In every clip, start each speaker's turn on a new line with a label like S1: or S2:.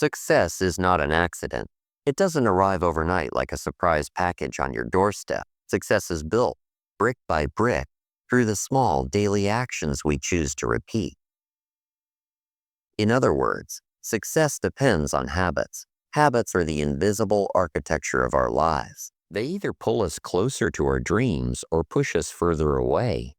S1: Success is not an accident. It doesn't arrive overnight like a surprise package on your doorstep. Success is built, brick by brick, through the small daily actions we choose to repeat. In other words, success depends on habits. Habits are the invisible architecture of our lives. They either pull us closer to our dreams or push us further away.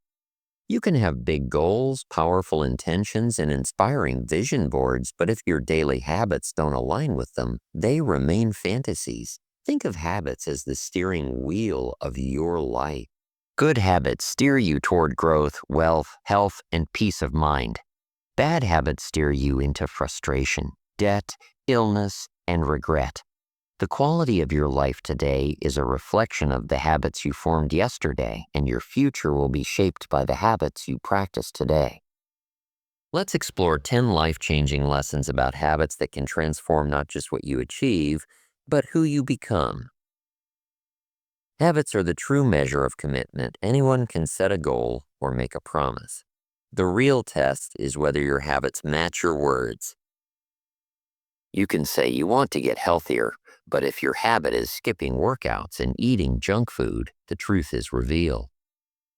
S1: You can have big goals, powerful intentions, and inspiring vision boards, but if your daily habits don't align with them, they remain fantasies. Think of habits as the steering wheel of your life. Good habits steer you toward growth, wealth, health, and peace of mind. Bad habits steer you into frustration, debt, illness, and regret. The quality of your life today is a reflection of the habits you formed yesterday, and your future will be shaped by the habits you practice today. Let's explore 10 life-changing lessons about habits that can transform not just what you achieve, but who you become. Habits are the true measure of commitment. Anyone can set a goal or make a promise. The real test is whether your habits match your words. You can say you want to get healthier, but if your habit is skipping workouts and eating junk food, the truth is revealed.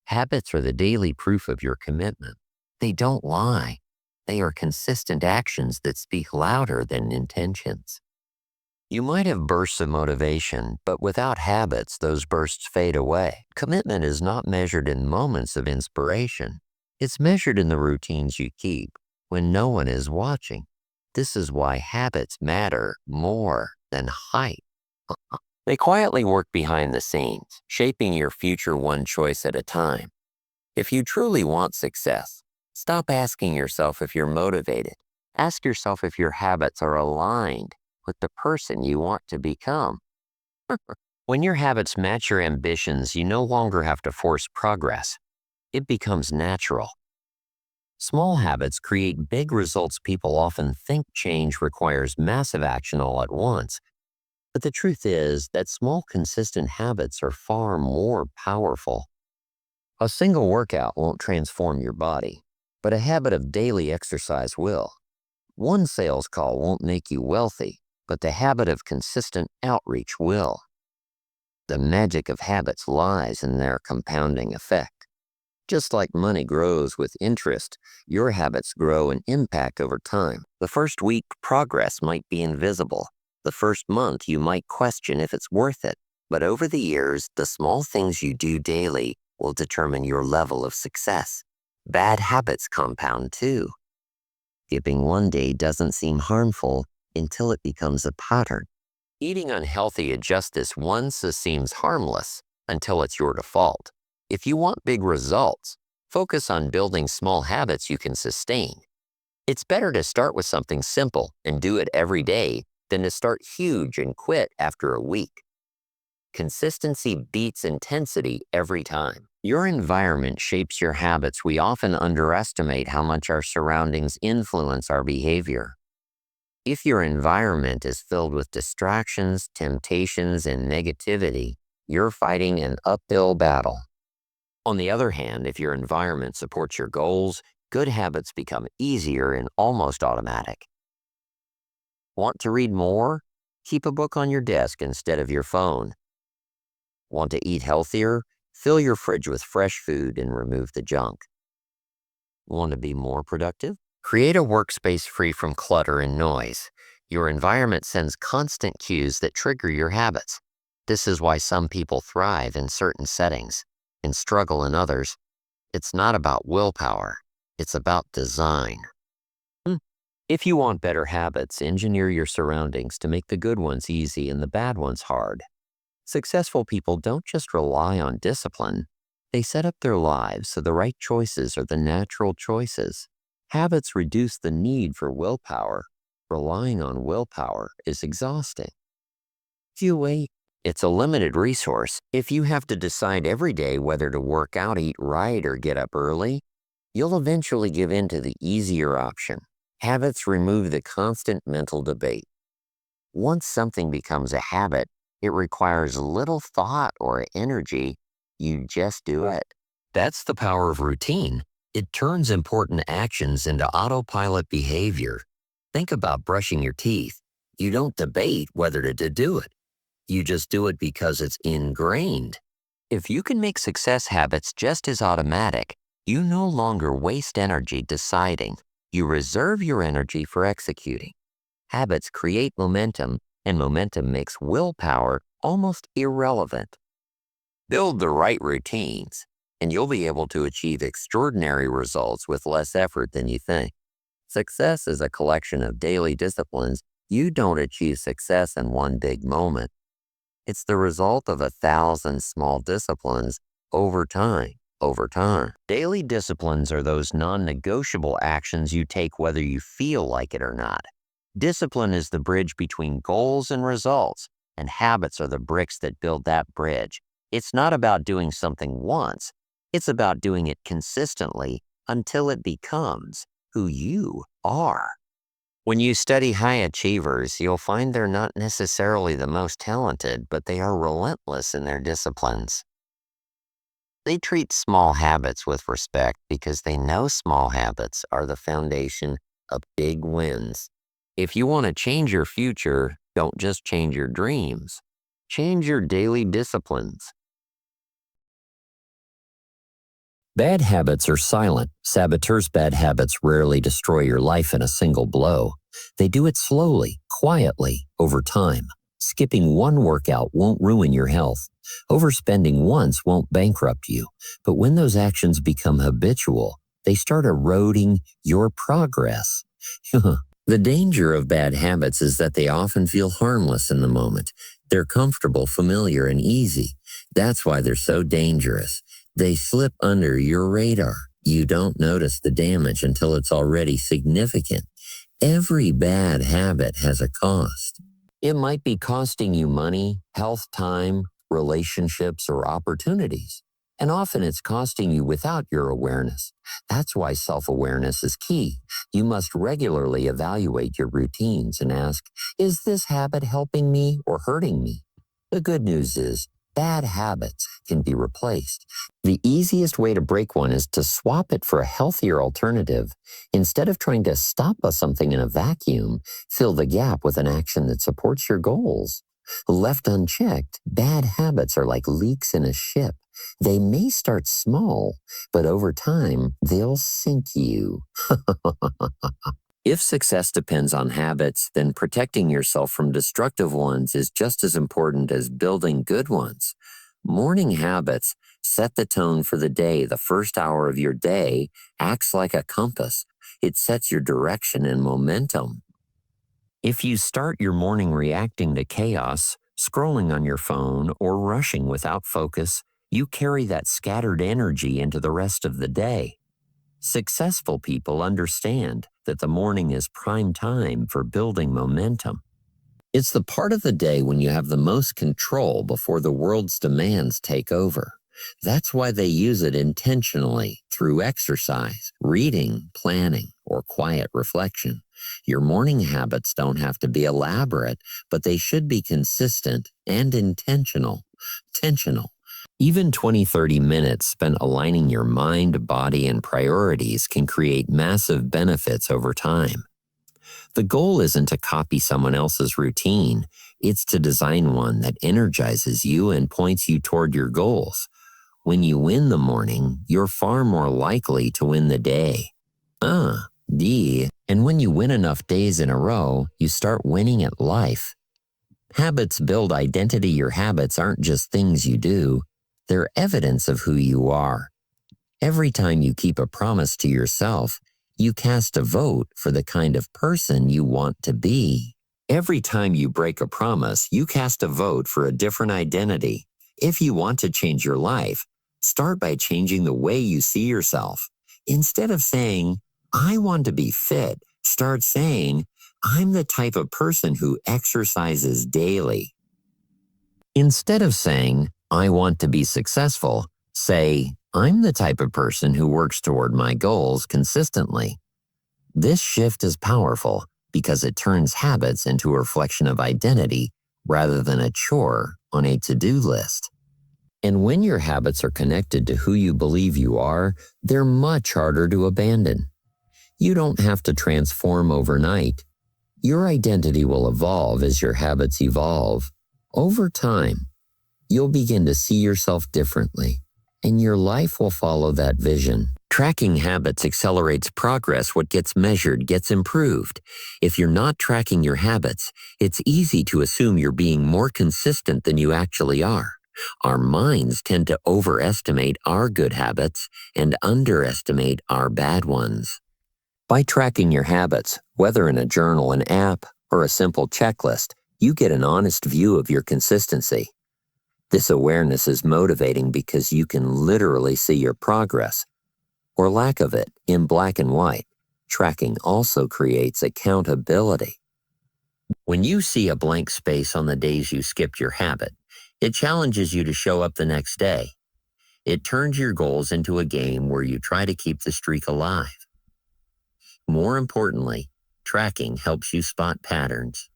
S1: Habits are the daily proof of your commitment. They don't lie. They are consistent actions that speak louder than intentions. You might have bursts of motivation, but without habits, those bursts fade away. Commitment is not measured in moments of inspiration. It's measured in the routines you keep when no one is watching. This is why habits matter more than height. They quietly work behind the scenes, shaping your future one choice at a time. If you truly want success, stop asking yourself if you're motivated. Ask yourself if your habits are aligned with the person you want to become. When your habits match your ambitions, you no longer have to force progress. It becomes natural. Small habits create big results. People often think change requires massive action all at once. But the truth is that small, consistent habits are far more powerful. A single workout won't transform your body, but a habit of daily exercise will. One sales call won't make you wealthy, but the habit of consistent outreach will. The magic of habits lies in their compounding effect. Just like money grows with interest, your habits grow in impact over time. The first week, progress might be invisible. The first month, you might question if it's worth it. But over the years, the small things you do daily will determine your level of success. Bad habits compound too. Skipping one day doesn't seem harmful until it becomes a pattern. Eating unhealthy just this once seems harmless until it's your default. If you want big results, focus on building small habits you can sustain. It's better to start with something simple and do it every day than to start huge and quit after a week. Consistency beats intensity every time. Your environment shapes your habits. We often underestimate how much our surroundings influence our behavior. If your environment is filled with distractions, temptations, and negativity, you're fighting an uphill battle. On the other hand, if your environment supports your goals, good habits become easier and almost automatic. Want to read more? Keep a book on your desk instead of your phone. Want to eat healthier? Fill your fridge with fresh food and remove the junk. Want to be more productive? Create a workspace free from clutter and noise. Your environment sends constant cues that trigger your habits. This is why some people thrive in certain settings and struggle in others. It's not about willpower. It's about design. If you want better habits, engineer your surroundings to make the good ones easy and the bad ones hard. Successful people don't just rely on discipline. They set up their lives so the right choices are the natural choices. Habits reduce the need for willpower. Relying on willpower is exhausting. If you wait, it's a limited resource. If you have to decide every day whether to work out, eat right, or get up early, you'll eventually give in to the easier option. Habits remove the constant mental debate. Once something becomes a habit, it requires little thought or energy. You just do it. That's the power of routine. It turns important actions into autopilot behavior. Think about brushing your teeth. You don't debate whether to do it. You just do it because it's ingrained. If you can make success habits just as automatic, you no longer waste energy deciding. You reserve your energy for executing. Habits create momentum, and momentum makes willpower almost irrelevant. Build the right routines, and you'll be able to achieve extraordinary results with less effort than you think. Success is a collection of daily disciplines. You don't achieve success in one big moment. It's the result of 1,000 small disciplines over time. Daily disciplines are those non-negotiable actions you take whether you feel like it or not. Discipline is the bridge between goals and results, and habits are the bricks that build that bridge. It's not about doing something once. It's about doing it consistently until it becomes who you are. When you study high achievers, you'll find they're not necessarily the most talented, but they are relentless in their disciplines. They treat small habits with respect because they know small habits are the foundation of big wins. If you want to change your future, don't just change your dreams. Change your daily disciplines. Bad habits are silent. Saboteurs' bad habits rarely destroy your life in a single blow. They do it slowly, quietly, over time. Skipping one workout won't ruin your health. Overspending once won't bankrupt you. But when those actions become habitual, they start eroding your progress. The danger of bad habits is that they often feel harmless in the moment. They're comfortable, familiar, and easy. That's why they're so dangerous. They slip under your radar. You don't notice the damage until it's already significant. Every bad habit has a cost. It might be costing you money, health, time, relationships, or opportunities. And often it's costing you without your awareness. That's why self-awareness is key. You must regularly evaluate your routines and ask, is this habit helping me or hurting me? The good news is, bad habits can be replaced. The easiest way to break one is to swap it for a healthier alternative. Instead of trying to stop something in a vacuum, fill the gap with an action that supports your goals. Left unchecked, bad habits are like leaks in a ship. They may start small, but over time, they'll sink you. If success depends on habits, then protecting yourself from destructive ones is just as important as building good ones. Morning habits set the tone for the day. The first hour of your day acts like a compass. It sets your direction and momentum. If you start your morning reacting to chaos, scrolling on your phone, or rushing without focus, you carry that scattered energy into the rest of the day. Successful people understand that the morning is prime time for building momentum. It's the part of the day when you have the most control before the world's demands take over. That's why they use it intentionally through exercise, reading, planning, or quiet reflection. Your morning habits don't have to be elaborate, but they should be consistent and intentional. Even 20-30 minutes spent aligning your mind, body, and priorities can create massive benefits over time. The goal isn't to copy someone else's routine. It's to design one that energizes you and points you toward your goals. When you win the morning, you're far more likely to win the day. And when you win enough days in a row, you start winning at life. Habits build identity. Your habits aren't just things you do. They're evidence of who you are. Every time you keep a promise to yourself, you cast a vote for the kind of person you want to be. Every time you break a promise, you cast a vote for a different identity. If you want to change your life, start by changing the way you see yourself. Instead of saying, I want to be fit, start saying, I'm the type of person who exercises daily. Instead of saying, I want to be successful, say, I'm the type of person who works toward my goals consistently. This shift is powerful because it turns habits into a reflection of identity rather than a chore on a to-do list. And when your habits are connected to who you believe you are, they're much harder to abandon. You don't have to transform overnight. Your identity will evolve as your habits evolve. Over time, you'll begin to see yourself differently, and your life will follow that vision. Tracking habits accelerates progress. What gets measured gets improved. If you're not tracking your habits, it's easy to assume you're being more consistent than you actually are. Our minds tend to overestimate our good habits and underestimate our bad ones. By tracking your habits, whether in a journal, an app, or a simple checklist, you get an honest view of your consistency. This awareness is motivating because you can literally see your progress, or lack of it, in black and white. Tracking also creates accountability. When you see a blank space on the days you skipped your habit, it challenges you to show up the next day. It turns your goals into a game where you try to keep the streak alive. More importantly, tracking helps you spot patterns.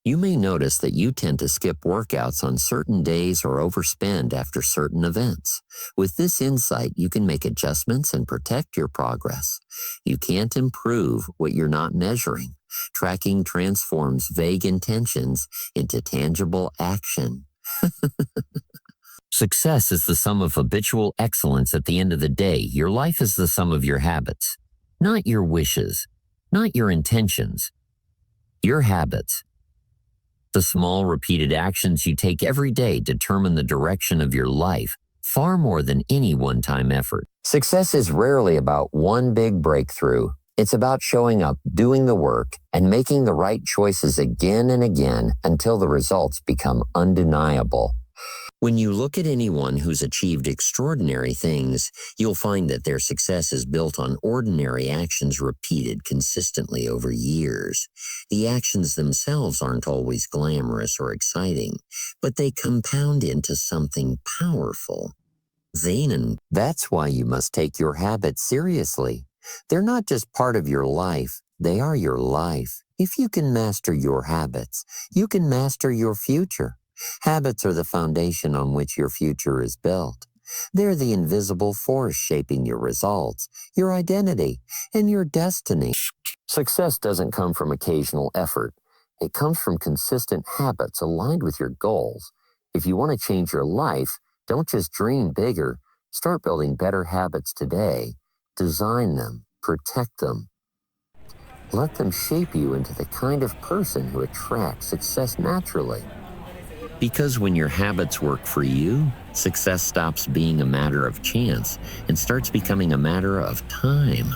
S1: You may notice that you tend to skip workouts on certain days or overspend after certain events. With this insight, you can make adjustments and protect your progress. You can't improve what you're not measuring. Tracking transforms vague intentions into tangible action. Success is the sum of habitual excellence. At the end of the day, your life is the sum of your habits, not your wishes, not your intentions, your habits. The small, repeated actions you take every day determine the direction of your life far more than any one-time effort. Success is rarely about one big breakthrough. It's about showing up, doing the work, and making the right choices again and again until the results become undeniable. When you look at anyone who's achieved extraordinary things, you'll find that their success is built on ordinary actions repeated consistently over years. The actions themselves aren't always glamorous or exciting, but they compound into something powerful. Zanen, that's why you must take your habits seriously. They're not just part of your life, they are your life. If you can master your habits, you can master your future. Habits are the foundation on which your future is built. They're the invisible force shaping your results, your identity, and your destiny. Success doesn't come from occasional effort. It comes from consistent habits aligned with your goals. If you want to change your life, don't just dream bigger. Start building better habits today. Design them, protect them. Let them shape you into the kind of person who attracts success naturally. Because when your habits work for you, success stops being a matter of chance and starts becoming a matter of time.